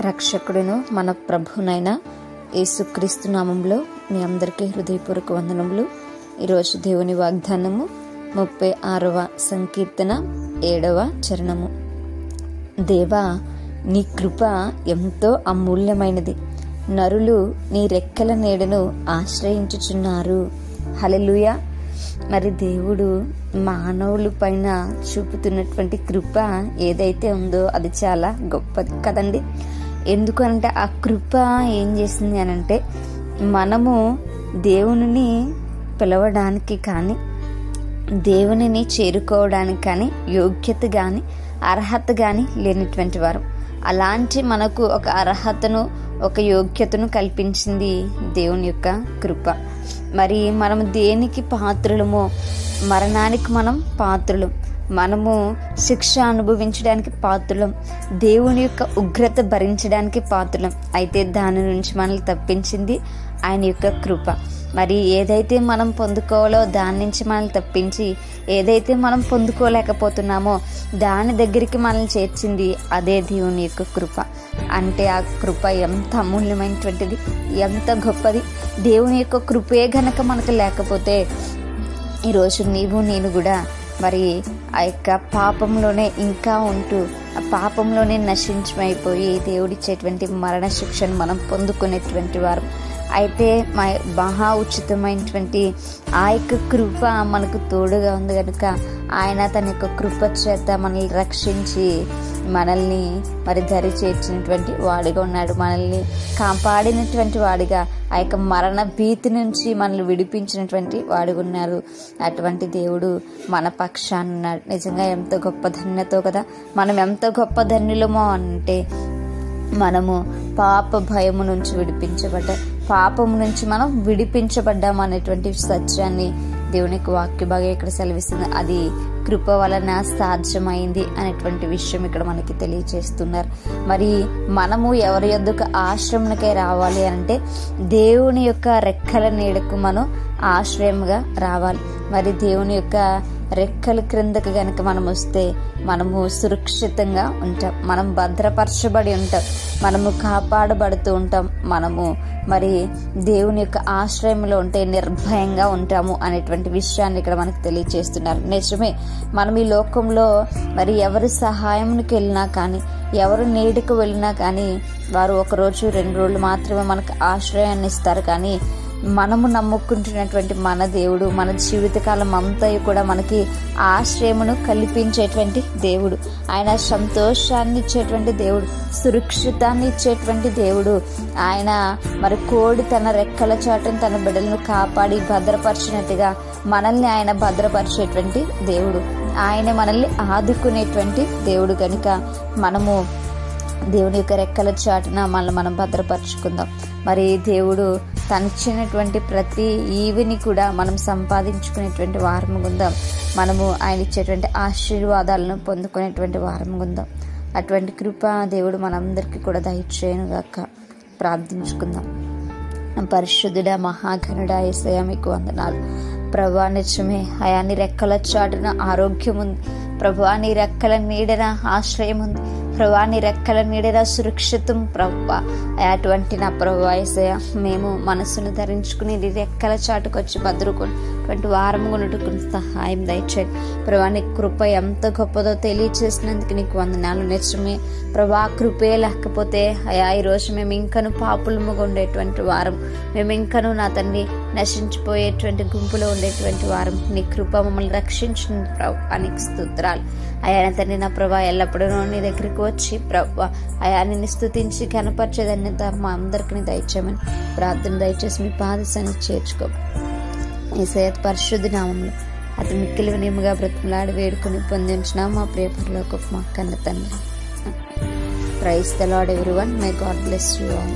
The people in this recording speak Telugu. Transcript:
రక్షకుడును మన ప్రభునైన యేసుక్రీస్తు నామంలో మీ అందరికీ హృదయపూర్వక వందనములు. ఈరోజు దేవుని వాగ్దానము 36వ సంకీర్తన 7వ చరణము. దేవా, నీ కృప ఎంతో అమూల్యమైనది, నరులు నీ రెక్కల నీడను ఆశ్రయించుచున్నారు. హల్లెలూయా. మరి దేవుడు మానవుల పైన చూపుతున్నటువంటి కృప ఏదైతే ఉందో అది చాలా గొప్పది కదండి. ఎందుకంటే ఆ కృప ఏం చేసింది అనంటే, మనము దేవునిని పిలవడానికి కానీ దేవునిని చేరుకోవడానికి కానీ యోగ్యత కానీ అర్హత కానీ లేనటువంటి వారు. అలాంటి మనకు ఒక అర్హతను ఒక యోగ్యతను కల్పించింది దేవుని యొక్క కృప. మరి మనము దేనికి పాత్రులమో, మరణానికి మనం పాత్రులం, మనము శిక్ష అనుభవించడానికి పాత్రులం, దేవుని యొక్క ఉగ్రత భరించడానికి పాత్రులం. అయితే దాని నుంచి మనల్ని తప్పించింది ఆయన యొక్క కృప. మరి ఏదైతే మనం పొందుకోవాలో దాని నుంచి మనల్ని తప్పించి, ఏదైతే మనం పొందుకోలేకపోతున్నామో దాని దగ్గరికి మనల్ని చేర్చింది అదే దేవుని యొక్క కృప. అంటే ఆ కృప ఎంత అమూల్యమైనటువంటిది, ఎంత గొప్పది. దేవుని యొక్క కృపే గనక మనకు లేకపోతే ఈరోజు నీవు నేను కూడా మరి ఆ యొక్క పాపంలోనే ఇంకా ఉంటూ ఆ పాపంలోనే నశించమైపోయి దేవుడిచ్చేటువంటి మరణ శిక్షను మనం పొందుకునేటువంటి వారు. అయితే మహా ఉచితమైనటువంటి ఆ యొక్క కృప మనకు తోడుగా ఉంది కనుక ఆయన తన యొక్క కృప చేత మనల్ని రక్షించి మనల్ని మరి దరి చేర్చినటువంటి వాడిగా ఉన్నాడు. మనల్ని కాపాడినటువంటి వాడిగా, ఆ యొక్క మరణ భీతి నుంచి మనల్ని విడిపించినటువంటి వాడిగా ఉన్నారు. అటువంటి దేవుడు మన పక్షాన ఉన్నాడు. నిజంగా ఎంతో గొప్ప ధన్యతో కదా. మనం ఎంత గొప్ప ధన్యులమో అంటే, మనము పాప భయము నుంచి పాపము నుంచి మనం విడిపించబడ్డాము అనేటువంటి సత్యాన్ని దేవునికి వాక్య భాగం ఇక్కడ సెలవిస్తుంది. అది కృప వలన సాధ్యమైంది అనేటువంటి విషయం ఇక్కడ మనకి తెలియచేస్తున్నారు. మరి మనము ఎవరి యొద్దకు ఆశ్రమణకై రావాలి అంటే దేవుని యొక్క రెక్కల నీడకు మనం ఆశ్రయముగా రావాలి. మరి దేవుని యొక్క రెక్కల క్రిందకి గనక మనం వస్తే మనము సురక్షితంగా ఉంటాం, మనం భద్రపరచబడి ఉంటాం, మనము కాపాడబడుతూ ఉంటాం, మనము మరి దేవుని యొక్క ఆశ్రయంలో ఉంటే నిర్భయంగా ఉంటాము అనేటువంటి విషయాన్ని ఇక్కడ మనకు తెలియచేస్తున్నారు. నిజమే, మనం ఈ లోకంలో మరి ఎవరి సహాయంకి వెళ్ళినా కానీ, ఎవరు నీడకు వెళ్ళినా కానీ వారు 1 రోజు 2 రోజులు మాత్రమే మనకు ఆశ్రయాన్ని ఇస్తారు. కానీ మనము నమ్ముకుంటున్నటువంటి మన దేవుడు మన జీవితకాలం అంతా కూడా మనకి ఆశ్రయమును కల్పించేటువంటి దేవుడు. ఆయన సంతోషాన్ని ఇచ్చేటువంటి దేవుడు, సురక్షితాన్ని ఇచ్చేటువంటి దేవుడు. ఆయన మరి కోడి తన రెక్కల చాటును తన బిడ్డలను కాపాడి భద్రపరిచినట్టుగా మనల్ని ఆయన భద్రపరిచేటువంటి దేవుడు. ఆయన మనల్ని ఆదుకునేటువంటి దేవుడు కనుక మనము దేవుని యొక్క రెక్కల చాటున మనం భద్రపరుచుకుందాం. మరి దేవుడు తనచ్చినటువంటి ప్రతి ఈవిని కూడా మనం సంపాదించుకునేటువంటి వారముగా ఉందాం. మనము ఆయన ఇచ్చేటువంటి ఆశీర్వాదాలను పొందుకునేటువంటి వారముగా ఉందాం. అటువంటి కృప దేవుడు మనందరికీ కూడా దయచేయనుగాక. ప్రార్థించుకుందాం. పరిశుద్ధుడా, మహాఘనుడా యేసయ్యా, మీకు వందనాలు ప్రభువా. నిజమే, అయా నీ రెక్కల చాటున ఆరోగ్యం ఉంది ప్రభువా, నీ రెక్కల నీడన ఆశ్రయం ఉంది ప్రభువా, నీ రెక్కల నీడన సురక్షితం ప్రభువా. అటువంటి నా ప్రభువా యేసయ్యా, మేము మనసును ధరించుకుని నీ రెక్కల చాటుకు వచ్చి భద్రకొటువంటి వారం కొనుటకు సహాయం దయచేయండి ప్రభువా. నీ కృప ఎంత గొప్పదో తెలియచేసినందుకు నీకు వందనాలు. నిజమే ప్రభువా, కృపే లేకపోతే అయా ఈరోజు మేము ఇంకను పాపులముగా ఉండేటువంటి వారం, మేము ఇంకను నా తండ్రి నశించిపోయేటువంటి గుంపులో ఉండేటువంటి వారం. నీ కృప మమ్మల్ని రక్షించిన ప్రభు నీకు స్తోత్రాలు అయా. తండ్రి నా ప్రభా, ఎల్లప్పుడూ నీ దగ్గరికి వచ్చి ప్రభు అయా నిన్ను స్తుతించి కనపరిచేదాన్ని మా అందరికీ దయచేయమని ప్రార్థన దయచేసి మీ పాదశాన్ని చేర్చుకో. యేసయ్య పరిశుద్ధ నామంలో అతి మిక్కిలి వినయముగా బ్రతిమలాడి వేడుకొని పొందించిన మా ప్రియ పరలోకపు మా కన్న తండ్రి. Praise the lord everyone. May God bless you all.